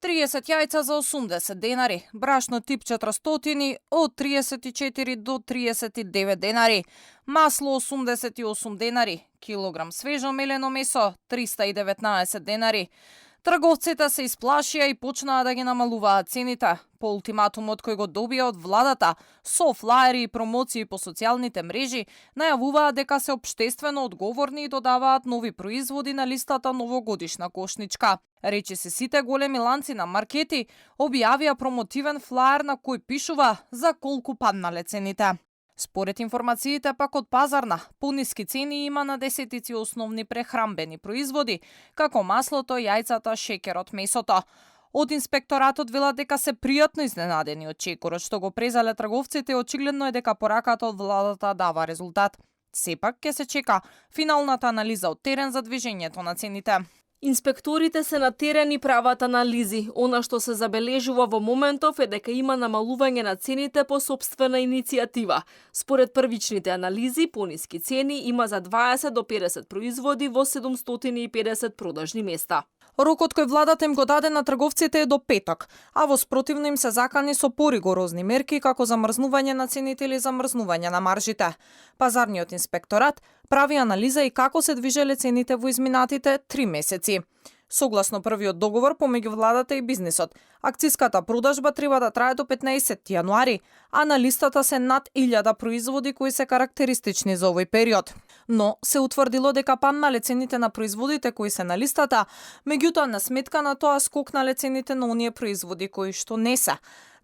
30 јајца за 80 денари, брашно тип 400 од 34 до 39 денари, масло 88 денари, килограм свежо мелено месо 319 денари. Трговците се исплашија и почнаа да ги намалуваат цените. По ултиматумот кој го добија од владата, со флаери и промоции по социјалните мрежи, најавуваат дека се општествено одговорни и додаваат нови производи на листата новогодишна кошничка. Речиси сите големи ланци на маркети објавија промотивен флаер на кој пишува за колку паднале цените. Според информациите пак од пазарна, пониски цени има на десетици основни прехрамбени производи, како маслото, јајцата, шеќерот, месото. Од инспекторатот велат дека се пријатно изненадени од чекорот што го презале трговците и очигледно е дека пораката од владата дава резултат. Сепак ќе се чека финалната анализа од терен за движењето на цените. Инспекторите се на терен и прават анализи. Она што се забележува во моментов е дека има намалување на цените по сопствена иницијатива. Според првичните анализи, пониски цени има за 20 до 50 производи во 750 продажни места. Рокот кој владата им го даде на трговците е до петок, а во спротивно им се закани со поригорозни мерки како замрзнување на цените или замрзнување на маржите. Пазарниот инспекторат прави анализа и како се движеле цените во изминатите 3 месеци. Согласно првиот договор помеѓу владата и бизнисот, акциската продажба треба да трае до 15 јануари, а на листата се над 1000 производи кои се карактеристични за овој период. Но се утврдило дека паднале цените на производите кои се на листата, меѓутоа на сметка на тоа скокнале цените на оние производи кои што не се.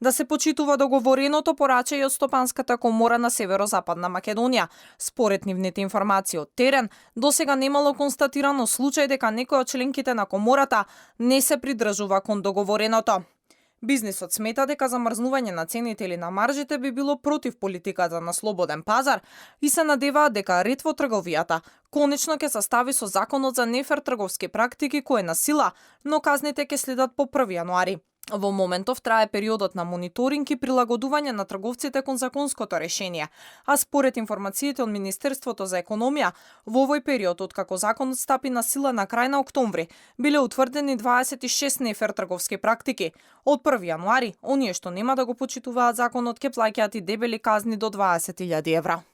Да се почитува договореното порача и од Стопанската комора на Северозападна Македонија. Според нивните информации од терен, досега немало констатирано случај дека некој од членките на комората не се придржува кон договореното. Бизнисот смета дека замрзнување на цените или на маржите би било против политиката на слободен пазар и се надеваат дека ред во трговијата конечно ќе се стави со законот за нефер трговски практики кој е на сила, но казните ќе следат по 1 јануари. Во моментов трае периодот на мониторинг и прилагодување на трговците кон законското решение, а според информациите од Министерството за економија, во овој период откако законот стапи на сила на крај на октомври, биле утврдени 26 нефер трговски практики. Од 1 јануари, оние што нема да го почитуваат законот ќе плаќаат и дебели казни до 20.000 евра.